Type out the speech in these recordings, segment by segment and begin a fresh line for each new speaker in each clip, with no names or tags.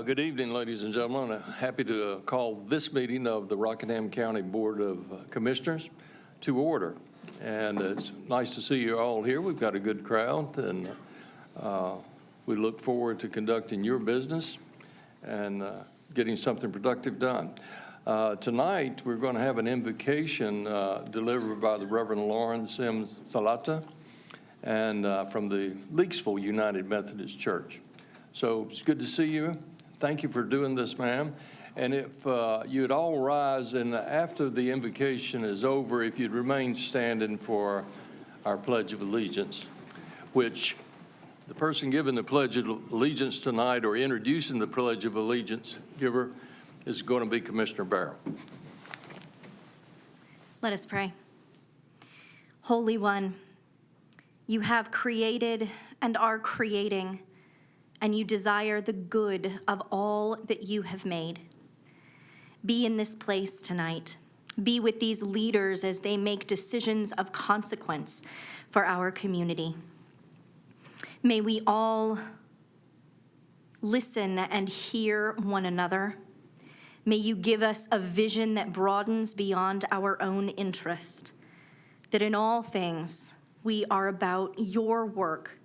Good evening, ladies and gentlemen. Happy to call this meeting of the Rockingham County Board of Commissioners to order. And it's nice to see you all here. We've got a good crowd, and we look forward to conducting your business and getting something productive done. Tonight, we're going to have an invocation delivered by the Reverend Lauren Sims Salata and from the Leaksville United Methodist Church. So it's good to see you. Thank you for doing this, ma'am. And if you'd all rise, and after the invocation is over, if you'd remain standing for our Pledge of Allegiance, which the person giving the Pledge of Allegiance tonight or introducing the Pledge of Allegiance giver is going to be Commissioner Barrow.
Let us pray. Holy One, you have created and are creating, and you desire the good of all that you have made. Be in this place tonight. Be with these leaders as they make decisions of consequence for our community. May we all listen and hear one another. May you give us a vision that broadens beyond our own interest, that in all things we are about your work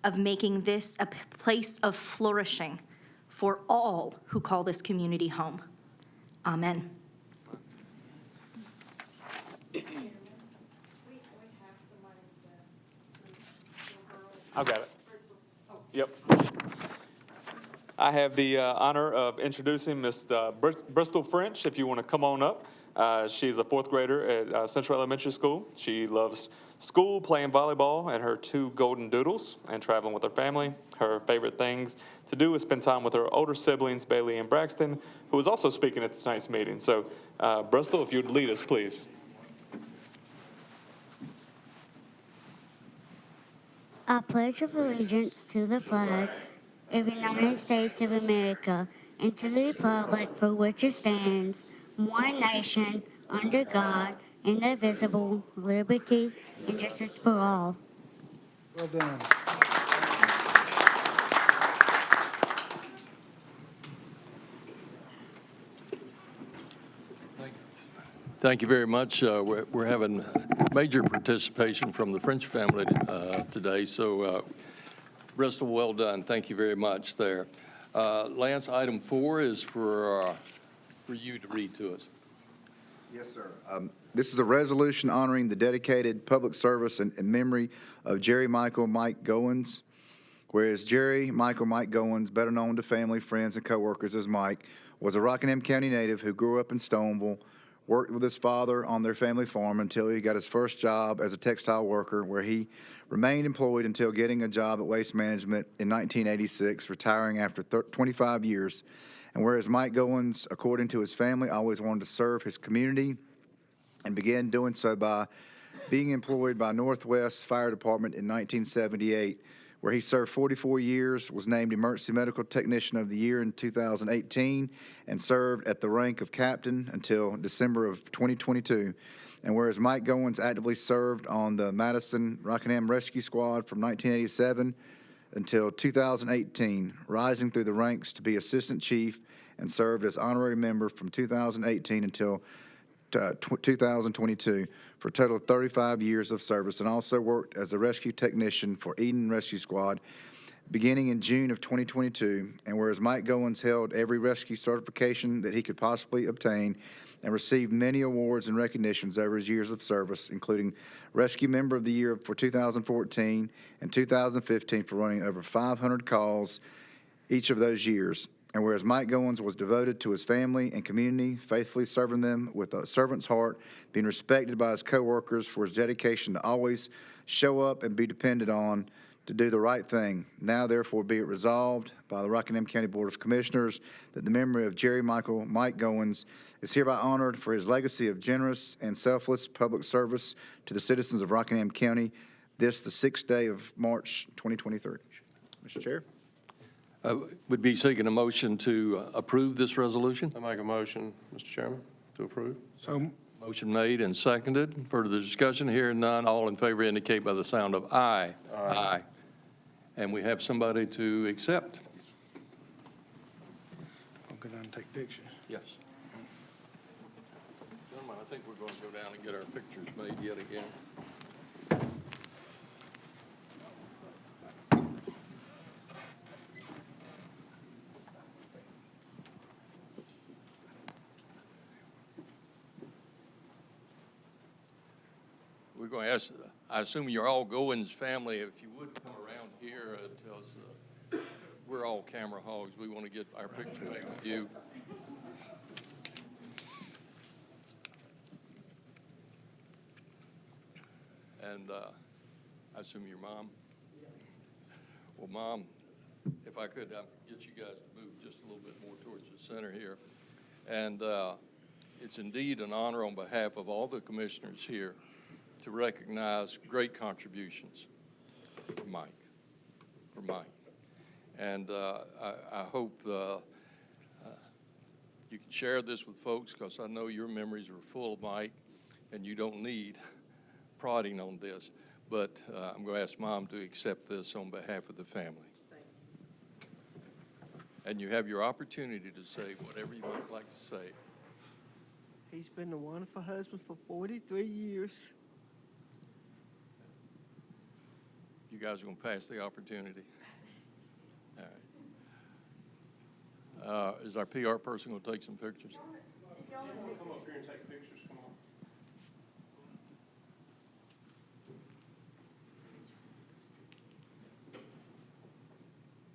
of making this a place of flourishing for all who call this community home. Amen.
I've got it. Yep. I have the honor of introducing Ms. Bristol French, if you want to come on up. She's a fourth grader at Central Elementary School. She loves school, playing volleyball, and her two golden doodles, and traveling with her family. Her favorite things to do is spend time with her older siblings, Bailey and Braxton, who is also speaking at tonight's meeting. So, Bristol, if you'd lead us, please.
I pledge allegiance to the flag of the United States of America and to the republic for which it stands, one nation, under God, indivisible, liberty and justice for all.
Well done.
Thank you very much. We're having major participation from the French family today, so Bristol, well done. Thank you very much there. Lance, item 4 is for you to read to us.
Yes, sir. This is a resolution honoring the dedicated public service in memory of Jerry Michael Mike Goins. Whereas Jerry Michael Mike Goins, better known to family, friends, and coworkers as Mike, was a Rockingham County native who grew up in Stoneville, worked with his father on their family farm until he got his first job as a textile worker, where he remained employed until getting a job at Waste Management in 1986, retiring after 25 years. And whereas Mike Goins, according to his family, always wanted to serve his community and began doing so by being employed by Northwest Fire Department in 1978, where he served 44 years, was named Emergency Medical Technician of the Year in 2018, and served at the rank of captain until December of 2022. And whereas Mike Goins actively served on the MADISON Rockingham Rescue Squad from 1987 until 2018, rising through the ranks to be Assistant Chief, and served as honorary member from 2018 until 2022 for a total of 35 years of service, and also worked as a rescue technician for Eden Rescue Squad beginning in June of 2022. And whereas Mike Goins held every rescue certification that he could possibly obtain and received many awards and recognitions over his years of service, including Rescue Member of the Year for 2014 and 2015 for running over 500 calls each of those years. And whereas Mike Goins was devoted to his family and community, faithfully serving them with a servant's heart, being respected by his coworkers for his dedication to always show up and be depended on to do the right thing. Now, therefore, be it resolved by the Rockingham County Board of Commissioners that the memory of Jerry Michael Mike Goins is hereby honored for his legacy of generous and selfless public service to the citizens of Rockingham County this, the 6th day of March, 2023. Mr. Chair.
Would be seeking a motion to approve this resolution.
I make a motion, Mr. Chairman, to approve.
So,
Motion made and seconded. Further discussion? Hearing none. All in favor indicate by the sound of aye. Aye. And we have somebody to accept.
take pictures.
Yes. Gentlemen, I think we're going to go down and get our pictures made yet again. We're going to ask, I assume you're all Goins family. If you would come around here and tell us, we're all camera hogs. We want to get our picture made with you. And I assume your mom? Well, Mom, if I could, I'll get you guys to move just a little bit more towards the center here. And it's indeed an honor on behalf of all the commissioners here to recognize great contributions for Mike. And I hope you can share this with folks, because I know your memories are full of Mike, and you don't need prodding on this. But I'm going to ask Mom to accept this on behalf of the family. And you have your opportunity to say whatever you might like to say.
He's been a wonderful husband for 43 years.
You guys are going to pass the opportunity. All right. Is our PR person going to take some pictures?
Come up here and take pictures, come on.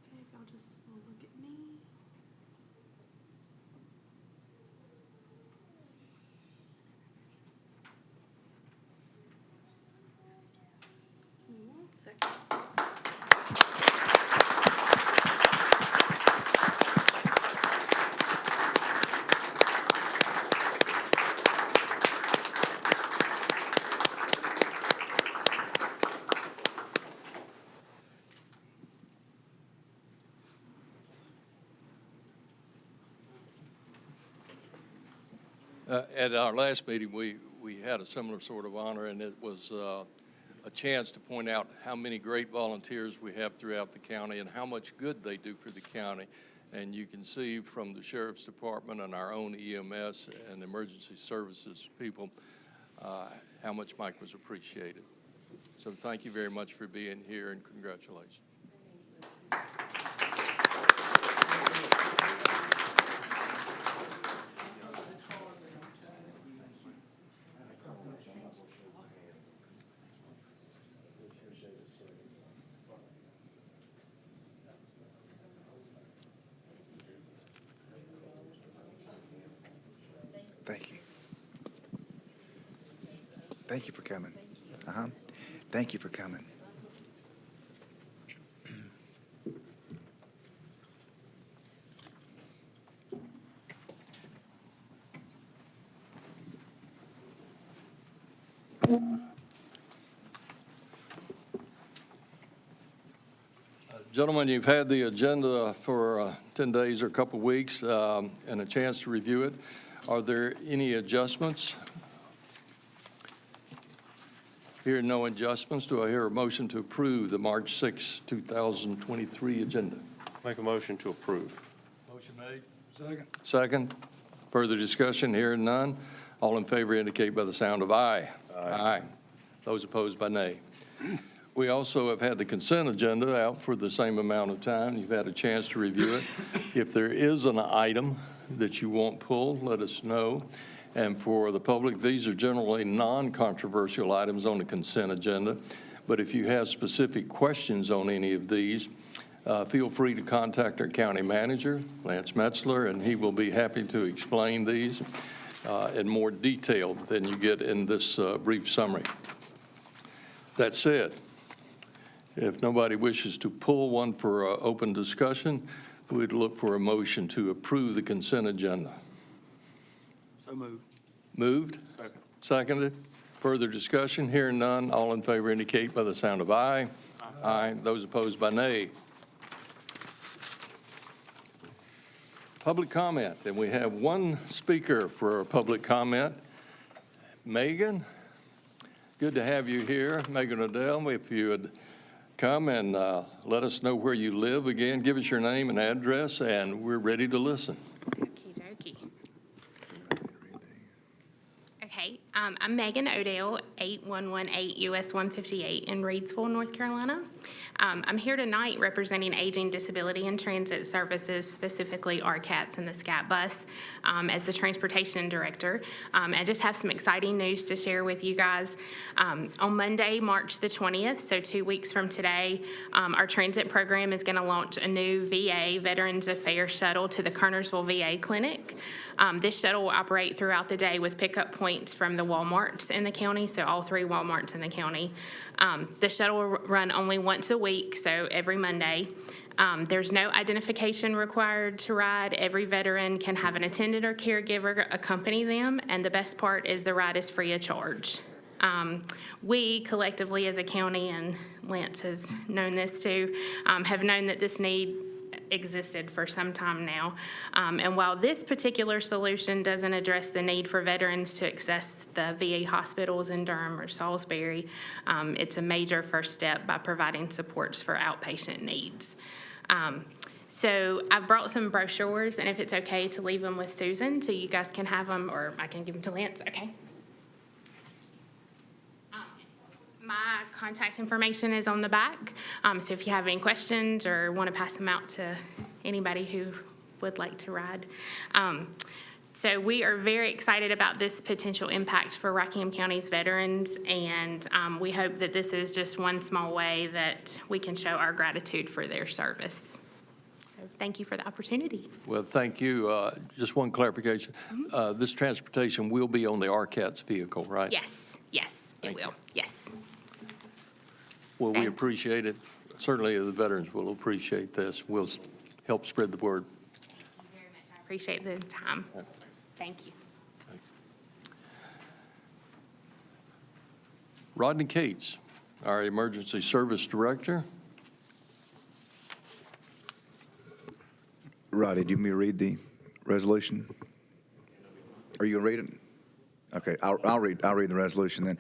Okay, if y'all just will look at me. One second.
At our last meeting, we had a similar sort of honor, and it was a chance to point out how many great volunteers we have throughout the county and how much good they do for the county. And you can see from the Sheriff's Department and our own EMS and emergency services people how much Mike was appreciated. So thank you very much for being here, and congratulations.
Thank you. Thank you for coming. Thank you for coming.
Gentlemen, you've had the agenda for 10 days or a couple of weeks and a chance to review it. Are there any adjustments? Hearing no adjustments, do I hear a motion to approve the March 6, 2023 agenda?
Make a motion to approve.
Motion made. Second. Further discussion? Hearing none. All in favor indicate by the sound of aye. Aye. Those opposed by nay. We also have had the consent agenda out for the same amount of time. You've had a chance to review it. If there is an item that you want pulled, let us know. And for the public, these are generally non-controversial items on the consent agenda. But if you have specific questions on any of these, feel free to contact our county manager, Lance Metzler, and he will be happy to explain these in more detail than you get in this brief summary. That said, if nobody wishes to pull one for open discussion, we'd look for a motion to approve the consent agenda.
So moved.
Moved?
Second.
Seconded? Further discussion? Hearing none, all in favor indicate by the sound of aye. Aye. Those opposed by nay. Public comment, and we have one speaker for public comment. Megan, good to have you here. Megan Odell, if you would come and let us know where you live again. Give us your name and address, and we're ready to listen.
Okay, I'm Megan Odell, 8118 US 158 in Reidsville, North Carolina. I'm here tonight representing Aging, Disability, and Transit Services, specifically RCATS and the SCAT bus, as the Transportation Director. I just have some exciting news to share with you guys. On Monday, March the 20th, so 2 weeks from today, our transit program is going to launch a new VA, Veterans Affairs shuttle to the Kernersville VA Clinic. This shuttle will operate throughout the day with pickup points from the Walmarts in the county, so all 3 Walmarts in the county. The shuttle will run only once a week, so every Monday. There's no identification required to ride. Every veteran can have an attendant or caregiver accompany them, and the best part is the ride is free of charge. We collectively as a county, and Lance has known this too, have known that this need existed for some time now. And while this particular solution doesn't address the need for veterans to access the VA hospitals in Durham or Salisbury, it's a major first step by providing supports for outpatient needs. So I've brought some brochures, and if it's okay to leave them with Susan so you guys can have them, or I can give them to Lance, okay? My contact information is on the back, so if you have any questions or want to pass them out to anybody who would like to ride. So we are very excited about this potential impact for Rockingham County's veterans, and we hope that this is just one small way that we can show our gratitude for their service. So thank you for the opportunity.
Well, thank you. Just one clarification. This transportation will be on the RCATS vehicle, right?
Yes, yes, it will, yes.
Well, we
Okay.
appreciate it. Certainly, the veterans will appreciate this. We'll help spread the word.
Thank you very much. I appreciate the time. Thank you.
Rodney Cates, our Emergency Service Director.
Roddy, do you want me to read the resolution? Are you going to read it? Okay, I'll read the resolution then.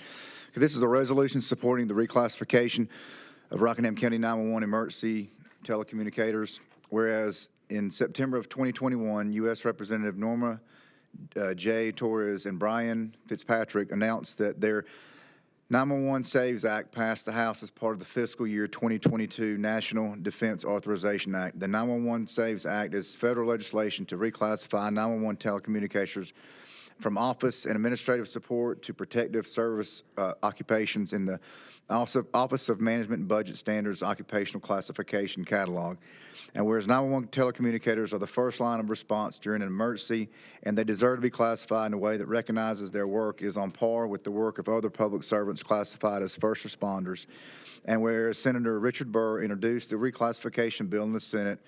This is a resolution supporting the reclassification of Rockingham County 911 emergency telecommunicators, whereas in September of 2021, U.S. Representative Norma J. Torres and Brian Fitzpatrick announced that their 911 Saves Act passed the House as part of the fiscal year 2022 National Defense Authorization Act. The 911 Saves Act is federal legislation to reclassify 911 telecommunicators from office and administrative support to protective service occupations in the Office of Management and Budget Standards Occupational Classification Catalog. And whereas 911 telecommunicators are the first line of response during an emergency, and they deserve to be classified in a way that recognizes their work is on par with the work of other public servants classified as first responders. And whereas Senator Richard Burr introduced the reclassification bill in the Senate,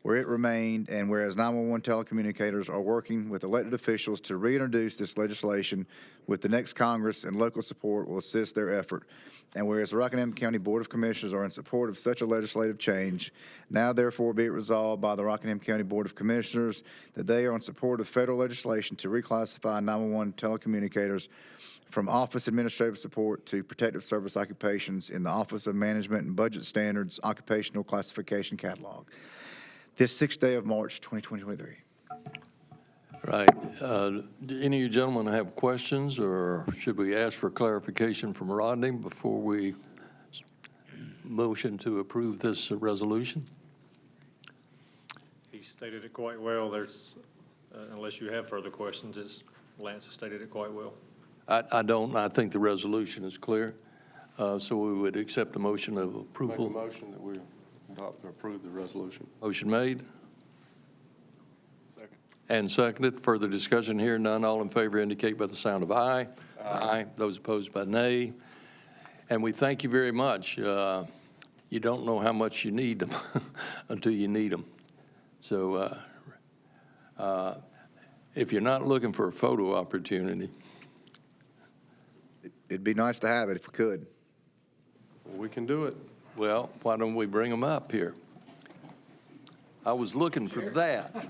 where it remained, and whereas 911 telecommunicators are working with elected officials to reintroduce this legislation with the next Congress, and local support will assist their effort. And whereas the Rockingham County Board of Commissioners are in support of such a legislative change, now therefore be it resolved by the Rockingham County Board of Commissioners that they are in support of federal legislation to reclassify 911 telecommunicators from office administrative support to protective service occupations in the Office of Management and Budget Standards Occupational Classification Catalog. This 6th day of March, 2023.
Right. Do any of you gentlemen have questions, or should we ask for clarification from Rodney before we motion to approve this resolution?
He stated it quite well. There's, unless you have further questions, Lance has stated it quite well.
I don't. I think the resolution is clear. So we would accept a motion of approval.
Make a motion that we adopt and approve the resolution.
Motion made
Second.
and seconded. Further discussion here? None. All in favor indicate by the sound of aye. Aye. Those opposed by nay. And we thank you very much. You don't know how much you need them until you need them. So if you're not looking for a photo opportunity,
It'd be nice to have it if we could.
We can do it.
well, why don't we bring them up here? I was looking for that.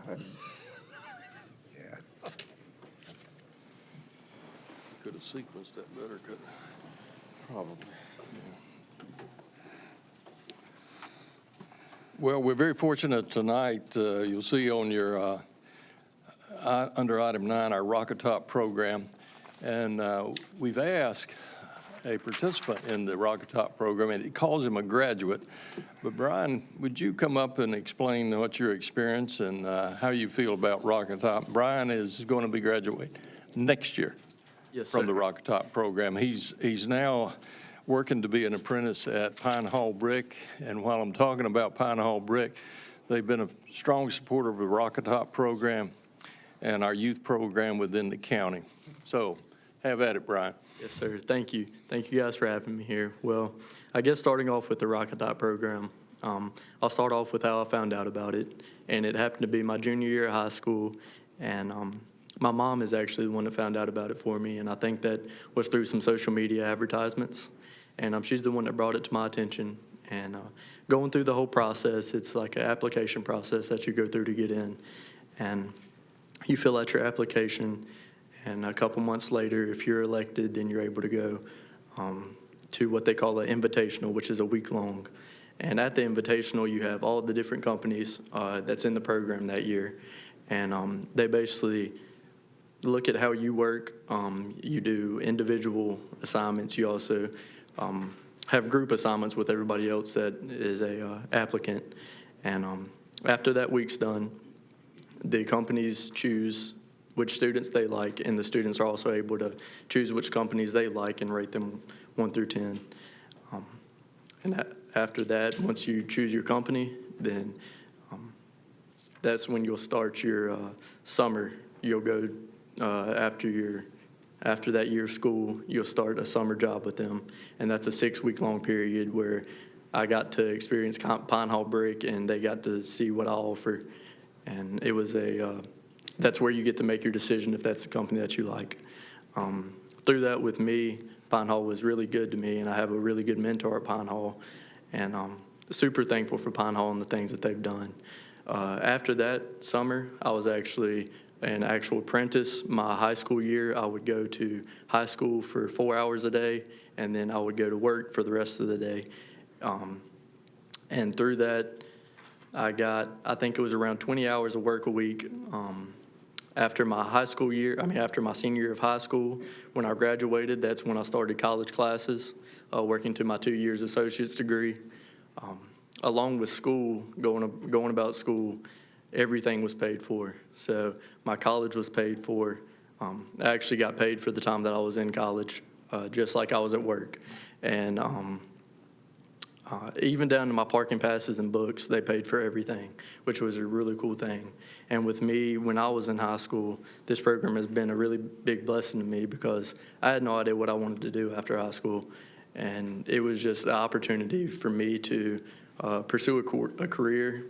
Yeah.
Could have sequenced that better, couldn't I? Probably. Well, we're very fortunate tonight. You'll see on your, under item 9, our Rocket Top program. And we've asked a participant in the Rocket Top program, and it calls him a graduate. But Brian, would you come up and explain what your experience and how you feel about Rocket Top? Brian is going to be graduating next year.
Yes,
From
sir.
the Rocket Top program. He's now working to be an apprentice at Pine Hall Brick, and while I'm talking about Pine Hall Brick, they've been a strong supporter of the Rocket Top program and our youth program within the county. So have at it, Brian.
Yes, sir. Thank you. Thank you guys for having me here. Well, I guess starting off with the Rocket Top program, I'll start off with how I found out about it. And it happened to be my junior year of high school, and my mom is actually the one that found out about it for me, and I think that was through some social media advertisements. And she's the one that brought it to my attention. And going through the whole process, it's like an application process that you go through to get in. And you fill out your application, and a couple months later, if you're elected, then you're able to go to what they call an invitational, which is a week long. And at the invitational, you have all the different companies that's in the program that year. And they basically look at how you work. You do individual assignments. You also have group assignments with everybody else that is a applicant. And after that week's done, the companies choose which students they like, and the students are also able to choose which companies they like and rate them 1 through 10. After that, once you choose your company, then that's when you'll start your summer. You'll go after that year of school, you'll start a summer job with them, and that's a 6-week-long period where I got to experience Pine Hall Brick, and they got to see what I offer, and it was that's where you get to make your decision if that's the company that you like. Through that with me, Pine Hall was really good to me, and I have a really good mentor at Pine Hall, and super thankful for Pine Hall and the things that they've done. After that summer, I was actually an actual apprentice. My high school year, I would go to high school for 4 hours a day, and then I would go to work for the rest of the day. And through that, I think it was around 20 hours of work a week. After my after my senior year of high school, when I graduated, that's when I started college classes, working to my 2 years associate's degree. Along with school, going about school, everything was paid for. So my college was paid for. I actually got paid for the time that I was in college, just like I was at work. And even down to my parking passes and books, they paid for everything, which was a really cool thing. And with me, when I was in high school, this program has been a really big blessing to me because I had no idea what I wanted to do after high school. And it was just an opportunity for me to pursue a career,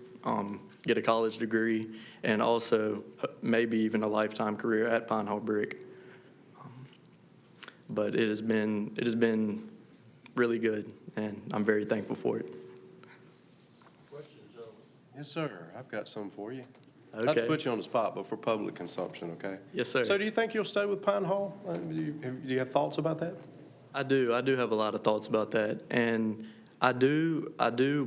get a college degree, and also maybe even a lifetime career at Pine Hall Brick. But it has been really good, and I'm very thankful for it.
Yes, sir. I've got some for you. Not to
Okay.
put you on the spot, but for public consumption, okay?
Yes, sir.
So do you think you'll stay with Pine Hall? Do you have thoughts about that?
I do have a lot of thoughts about that, and I do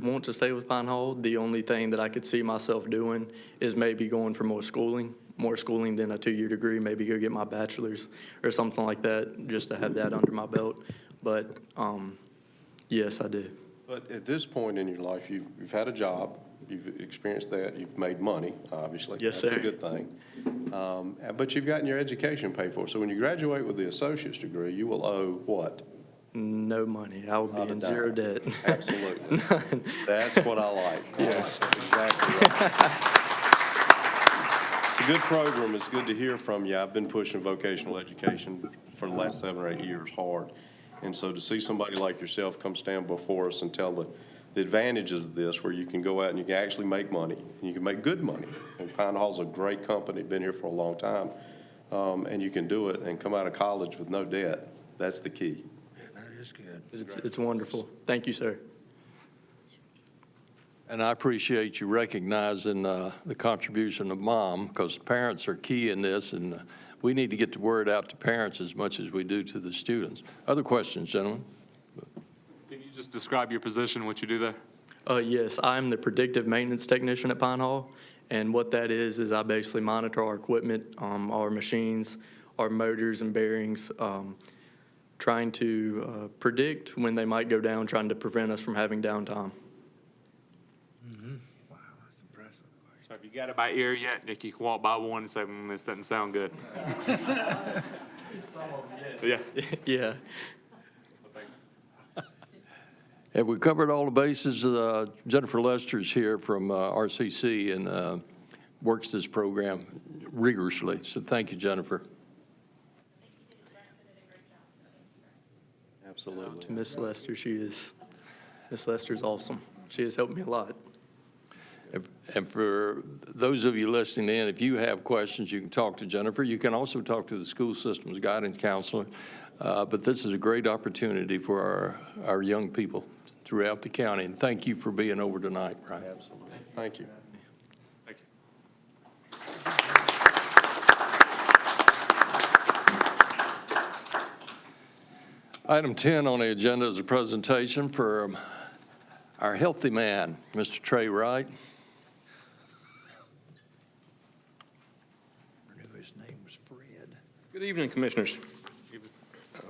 want to stay with Pine Hall. The only thing that I could see myself doing is maybe going for more schooling than a 2-year degree, maybe go get my bachelor's or something like that, just to have that under my belt. But yes, I do.
But at this point in your life, you've had a job, you've experienced that, you've made money, obviously.
Yes,
That's
sir.
a good thing. But you've gotten your education paid for. So when you graduate with the associate's degree, you will owe what?
No money. I will be
Not a
in zero
dime.
debt.
Absolutely.
None.
That's what I like.
Yes.
That's exactly right. It's a good program. It's good to hear from you. I've been pushing vocational education for the last 7 or 8 years hard. And so to see somebody like yourself come stand before us and tell the advantages of this, where you can go out and you can actually make money, and you can make good money. And Pine Hall's a great company, been here for a long time, and you can do it and come out of college with no debt. That's the key.
That is good.
It's wonderful. Thank you, sir.
And I appreciate you recognizing the contribution of mom, because parents are key in this, and we need to get the word out to parents as much as we do to the students. Other questions, gentlemen?
Can you just describe your position, what you do there?
Yes, I'm the predictive maintenance technician at Pine Hall, and what that is I basically monitor our equipment, our machines, our motors and bearings, trying to predict when they might go down, trying to prevent us from having downtime.
Wow, that's impressive.
So if you got it by ear yet, Nick, you can walk by one and say, this doesn't sound good. Yeah.
Yeah.
Have we covered all the bases? Jennifer Lester's here from RCC and works this program rigorously. So thank you, Jennifer.
Absolutely.
To Miss Lester, Miss Lester's awesome. She has helped me a lot.
And for those of you listening in, if you have questions, you can talk to Jennifer. You can also talk to the school system's guidance counselor. But this is a great opportunity for our young people throughout the county. And thank you for being over tonight, Ryan.
Absolutely. Thank you.
Thank you.
Item 10 on the agenda is a presentation for our healthy man, Mr. Trey Wright.
I knew his name was Fred.
Good evening, Commissioners.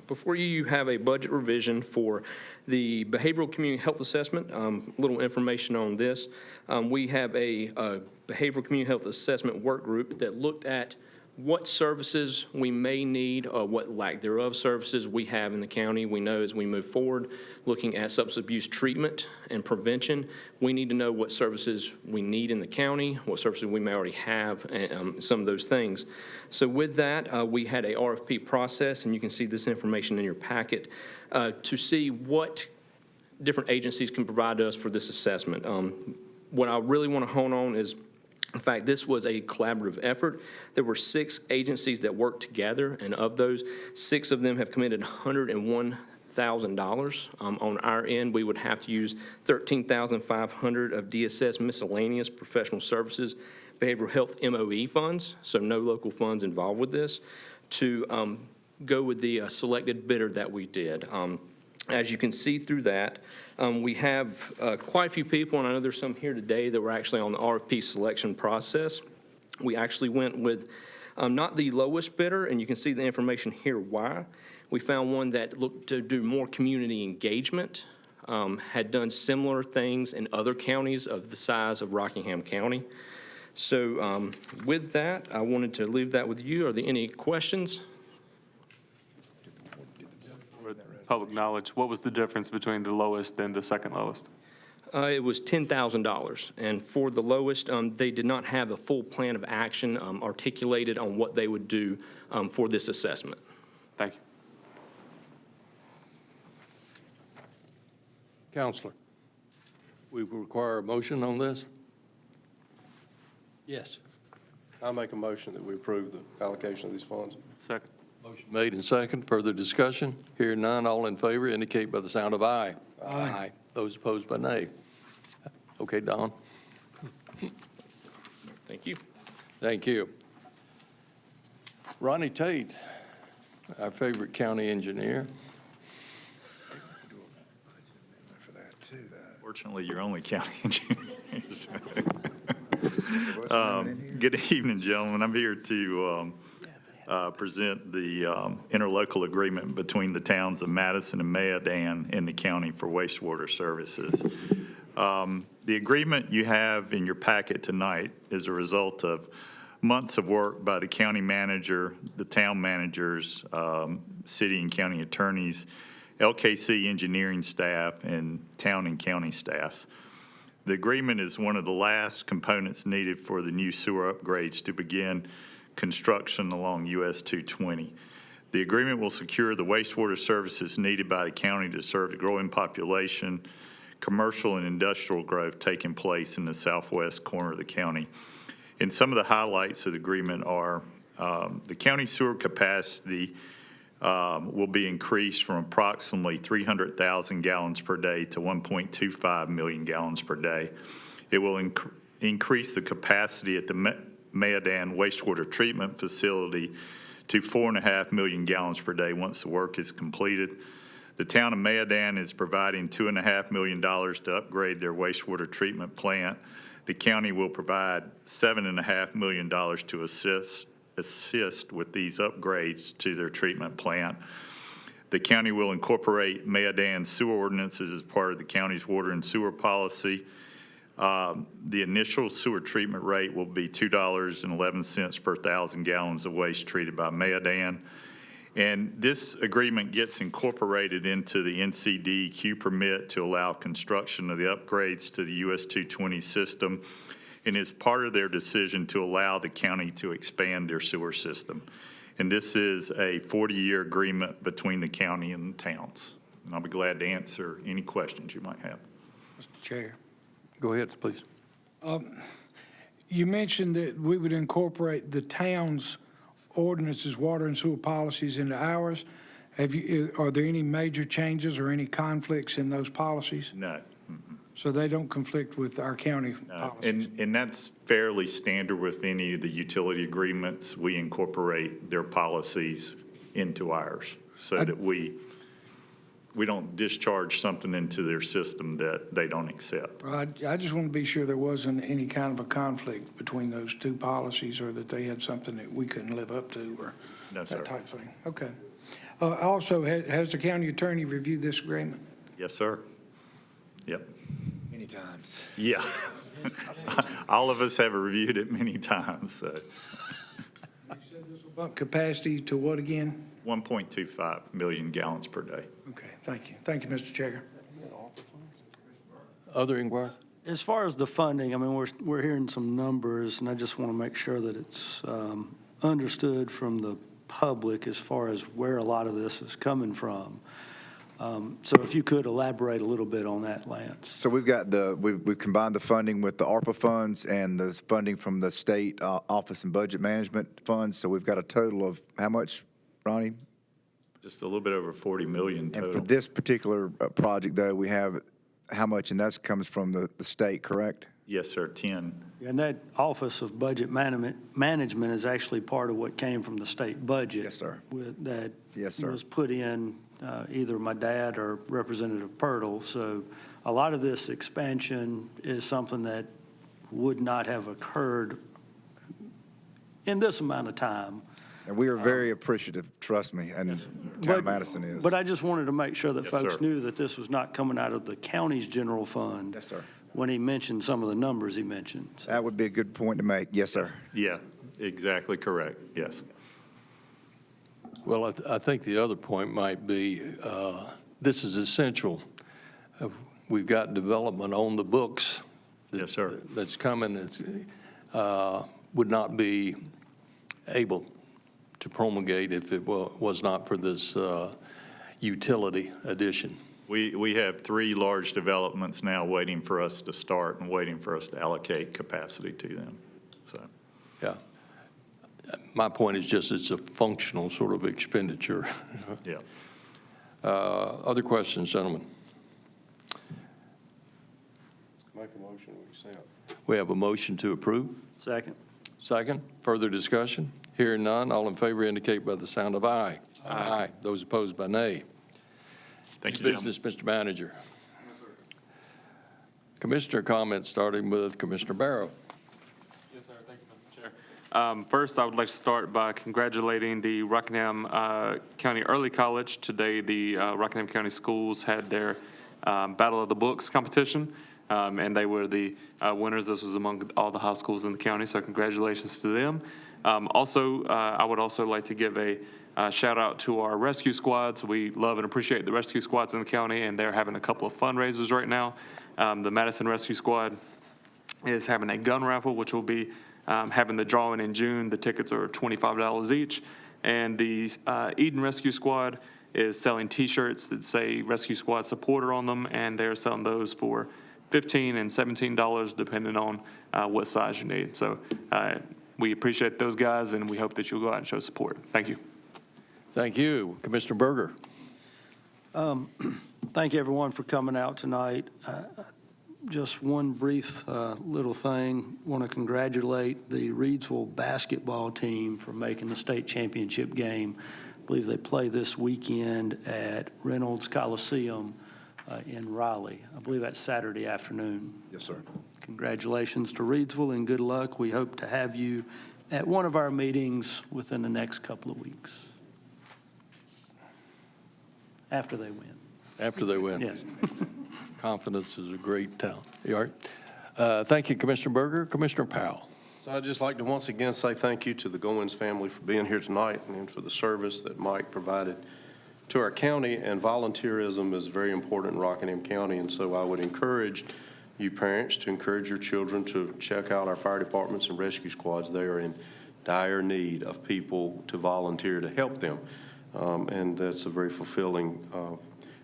Before you have a budget revision for the Behavioral Community Health Assessment. Little information on this. We have a Behavioral Community Health Assessment work group that looked at what services we may need or what lack thereof services we have in the county. We know as we move forward, looking at substance abuse treatment and prevention, we need to know what services we need in the county, what services we may already have, and some of those things. So with that, we had a RFP process, and you can see this information in your packet, to see what different agencies can provide us for this assessment. What I really want to hone on is, in fact, this was a collaborative effort. There were 6 agencies that worked together, and of those, 6 of them have committed $101,000. On our end, we would have to use $13,500 of DSS miscellaneous professional services, behavioral health MOE funds, so no local funds involved with this, to go with the selected bidder that we did. As you can see through that, we have quite a few people, and I know there's some here today that were actually on the RFP selection process. We actually went with not the lowest bidder, and you can see the information here why. We found one that looked to do more community engagement, had done similar things in other counties of the size of Rockingham County. So with that, I wanted to leave that with you. Are there any questions?
Public knowledge, what was the difference between the lowest and the second lowest?
It was $10,000, and for the lowest, they did not have a full plan of action articulated on what they would do for this assessment.
Thank you.
Counselor, we require a motion on this?
Yes.
I make a motion that we approve the allocation of these funds.
Second.
Motion made and second. Further discussion? Hearing none, all in favor indicate by the sound of aye. Aye. Those opposed by nay. Okay, Don.
Thank you.
Thank you. Ronnie Tate, our favorite county engineer.
Fortunately, you're only county engineers. Good evening, gentlemen. I'm here to present the interlocal agreement between the towns of Madison and Mayodan in the county for wastewater services. The agreement you have in your packet tonight is a result of months of work by the county manager, the town managers, city and county attorneys, LKC engineering staff, and town and county staffs. The agreement is one of the last components needed for the new sewer upgrades to begin construction along US 220. The agreement will secure the wastewater services needed by the county to serve the growing population, commercial and industrial growth taking place in the southwest corner of the county. And some of the highlights of the agreement are the county sewer capacity will be increased from approximately 300,000 gallons per day to 1.25 million gallons per day. It will increase the capacity at the MAYODAN wastewater treatment facility to 4.5 million gallons per day once the work is completed. The town of Mayodan is providing $2.5 million to upgrade their wastewater treatment plant. The county will provide $7.5 million to assist with these upgrades to their treatment plant. The county will incorporate Mayodan's sewer ordinances as part of the county's water and sewer policy. The initial sewer treatment rate will be $2.11 per 1,000 gallons of waste treated by Mayodan. And this agreement gets incorporated into the NCDEQ permit to allow construction of the upgrades to the US 220 system, and is part of their decision to allow the county to expand their sewer system. And this is a 40-year agreement between the county and the towns. And I'll be glad to answer any questions you might have.
Mr. Chair.
Go ahead, please.
You mentioned that we would incorporate the town's ordinances, water and sewer policies into ours. Are there any major changes or any conflicts in those policies?
No.
So they don't conflict with our county policies?
And that's fairly standard with any of the utility agreements. We incorporate their policies into ours so that we don't discharge something into their system that they don't accept.
I just want to be sure there wasn't any kind of a conflict between those two policies, or that they had something that we couldn't live up to, or
No, sir.
that type of thing. Okay. Also, has the county attorney reviewed this agreement?
Yes, sir. Yep.
Many times.
Yeah. All of us have reviewed it many times, so.
You said this will bump capacity to what again?
1.25 million gallons per day.
Okay, thank you. Thank you, Mr. Chair.
Other inquiries?
As far as the funding, I mean, we're hearing some numbers, and I just want to make sure that it's understood from the public as far as where a lot of this is coming from. So if you could elaborate a little bit on that, Lance.
So we've got we've combined the funding with the ARPA funds and the funding from the state office and budget management funds. So we've got a total of how much, Ronnie?
Just a little bit over 40 million total.
And for this particular project, though, we have how much, and that comes from the state, correct?
Yes, sir, 10.
And that Office of Budget Management is actually part of what came from the state budget.
Yes, sir.
That
Yes, sir.
was put in either my dad or Representative Pirtle. So a lot of this expansion is something that would not have occurred in this amount of time.
And we are very appreciative, trust me, and Town of Madison is.
But I just wanted to make sure that
Yes,
folks
sir.
knew that this was not coming out of the county's general fund.
Yes, sir.
When he mentioned some of the numbers he mentioned. So
That would be a good point to make. Yes, sir.
Yeah, exactly correct, yes.
Well, I think the other point might be, this is essential. We've got development on the books.
Yes, sir.
That's coming, that's, would not be able to promulgate if it was not for this utility addition.
We have 3 large developments now waiting for us to start and waiting for us to allocate capacity to them, so.
Yeah. My point is just it's a functional sort of expenditure.
Yeah.
Other questions, gentlemen? Make a motion, we accept. We have a motion to approve.
second.
Second, further discussion? Hearing none, all in favor indicate by the sound of aye. Aye. Those opposed by nay.
Thank you, gentlemen.
Business, Mr. Manager. Commissioner comments, starting with Commissioner Barrow.
Yes, sir. Thank you, Mr. Chair. First, I would like to start by congratulating the Rockingham County Early College. Today, the Rockingham County Schools had their Battle of the Books competition, and they were the winners. This was among all the high schools in the county, so congratulations to them. Also, I would also like to give a shout out to our rescue squads. We love and appreciate the rescue squads in the county, and they're having a couple of fundraisers right now. The Madison Rescue Squad is having a gun raffle, which will be having the drawing in June. The tickets are $25 each. And the Eden Rescue Squad is selling T-shirts that say Rescue Squad supporter on them, and they're selling those for $15 and $17, depending on what size you need. So we appreciate those guys, and we hope that you'll go out and show support. Thank you.
Thank you. Commissioner Berger.
Thank you, everyone, for coming out tonight. Just one brief little thing. Want to congratulate the Reedsville basketball team for making the state championship game. I believe they play this weekend at Reynolds Coliseum in Raleigh. I believe that's Saturday afternoon.
Yes, sir.
Congratulations to Reedsville and good luck. We hope to have you at one of our meetings within the next couple of weeks. After they win.
After they win.
Yes.
Confidence is a great talent. You all right? Thank you, Commissioner Berger. Commissioner Powell.
So I'd just like to once again say thank you to the GOINS family for being here tonight and for the service that Mike provided to our county. And volunteerism is very important in Rockingham County, and so I would encourage you parents to encourage your children to check out our fire departments and rescue squads. They are in dire need of people to volunteer to help them, and that's a very fulfilling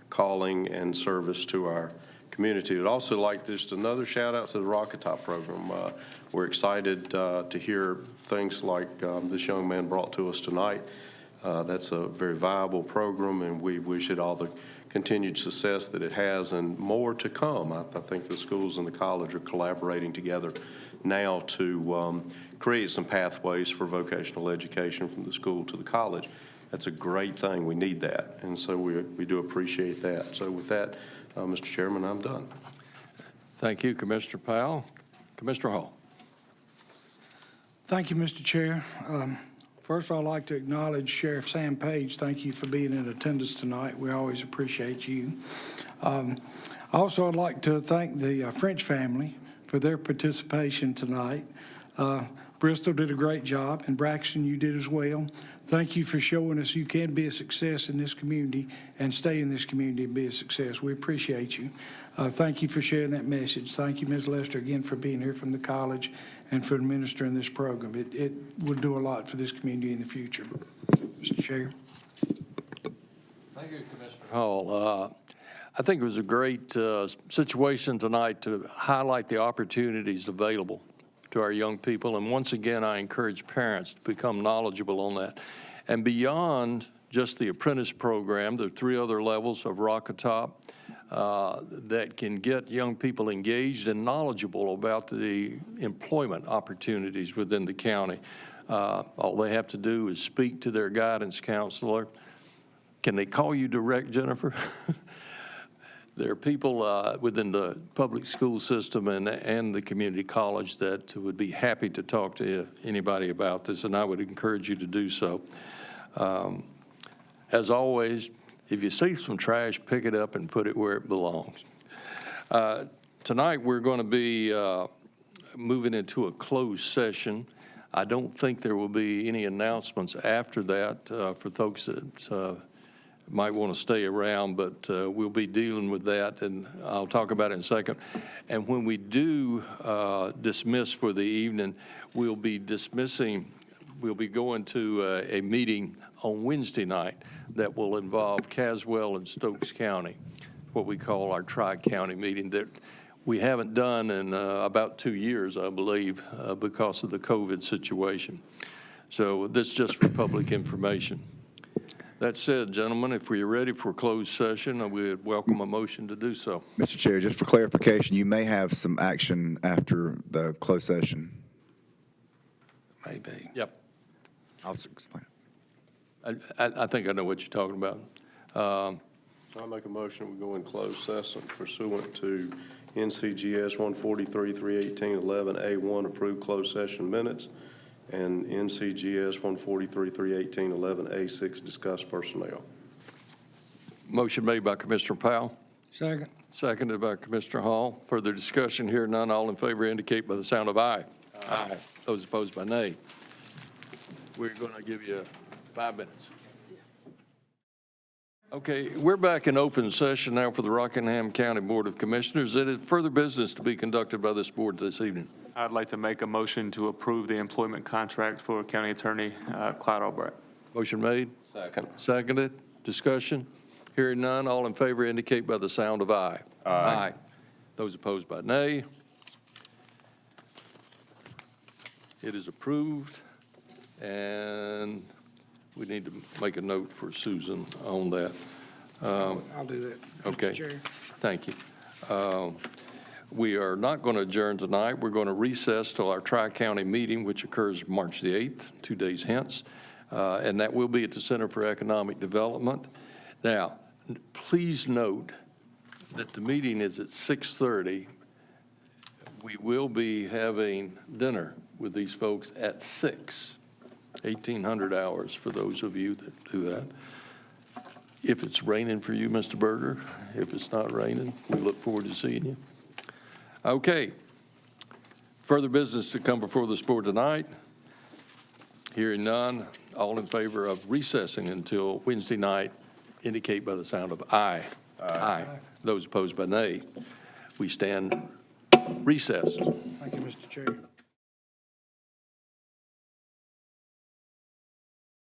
calling and service to our community. I'd also like just another shout out to the Rocket Top program. We're excited to hear things like this young man brought to us tonight. That's a very viable program, and we wish it all the continued success that it has and more to come. I think the schools and the college are collaborating together now to create some pathways for vocational education from the school to the college. That's a great thing. We need that, and so we do appreciate that. So with that, Mr. Chairman, I'm done.
Thank you, Commissioner Powell. Commissioner Hall.
Thank you, Mr. Chair. First of all, I'd like to acknowledge Sheriff Sam Page. Thank you for being in attendance tonight. We always appreciate you. Also, I'd like to thank the French family for their participation tonight. Bristol did a great job, and Braxton, you did as well. Thank you for showing us you can be a success in this community and stay in this community and be a success. We appreciate you. Thank you for sharing that message. Thank you, Ms. Lester, again for being here from the college and for administering this program. It will do a lot for this community in the future. Mr. Chair.
Thank you, Commissioner Hall. I think it was a great situation tonight to highlight the opportunities available to our young people. And once again, I encourage parents to become knowledgeable on that. And beyond just the apprentice program, there are 3 other levels of Rocket Top that can get young people engaged and knowledgeable about the employment opportunities within the county. All they have to do is speak to their guidance counselor. Can they call you direct, Jennifer? There are people within the public school system and the community college that would be happy to talk to anybody about this, and I would encourage you to do so. As always, if you see some trash, pick it up and put it where it belongs. Tonight, we're going to be moving into a closed session. I don't think there will be any announcements after that for folks that might want to stay around, but we'll be dealing with that, and I'll talk about it in a second. And when we do dismiss for the evening, we'll be going to a meeting on Wednesday night that will involve Caswell and Stokes County, what we call our tri-county meeting that we haven't done in about 2 years, I believe, because of the COVID situation. So this is just for public information. That said, gentlemen, if we're ready for closed session, I would welcome a motion to do so.
Mr. Chair, just for clarification, you may have some action after the closed session.
Maybe.
Yep.
I'll explain.
I think I know what you're talking about.
I'll make a motion, we go in closed session pursuant to NCGS 143-318-11A1, approved closed session minutes, and NCGS 143-318-11A6, discuss personnel.
Motion made by Commissioner Powell.
Second.
Seconded by Commissioner Hall. Further discussion here, none. All in favor indicate by the sound of aye. Aye. Those opposed by nay. We're going to give you 5 minutes. Okay, we're back in open session now for the Rockingham County Board of Commissioners. It is further business to be conducted by this board this evening.
I'd like to make a motion to approve the employment contract for County Attorney Clyde Albright.
Motion made.
Second.
Seconded. Discussion. Hearing none. All in favor indicate by the sound of aye. Aye. Those opposed by nay. It is approved. And we need to make a note for Susan on that.
I'll do that, Mr.
Okay.
Chair.
Thank you. We are not going to adjourn tonight. We're going to recess till our tri-county meeting, which occurs March the 8th, 2 days hence, and that will be at the Center for Economic Development. Now, please note that the meeting is at 6:30. We will be having dinner with these folks at 6, 1800 hours for those of you that do that. If it's raining for you, Mr. Berger, if it's not raining, we look forward to seeing you. Okay. Further business to come before this board tonight? Hearing none, all in favor of recessing until Wednesday night, indicate by the sound of aye. Aye. Those opposed by nay. We stand recessed.
Thank you, Mr. Chair.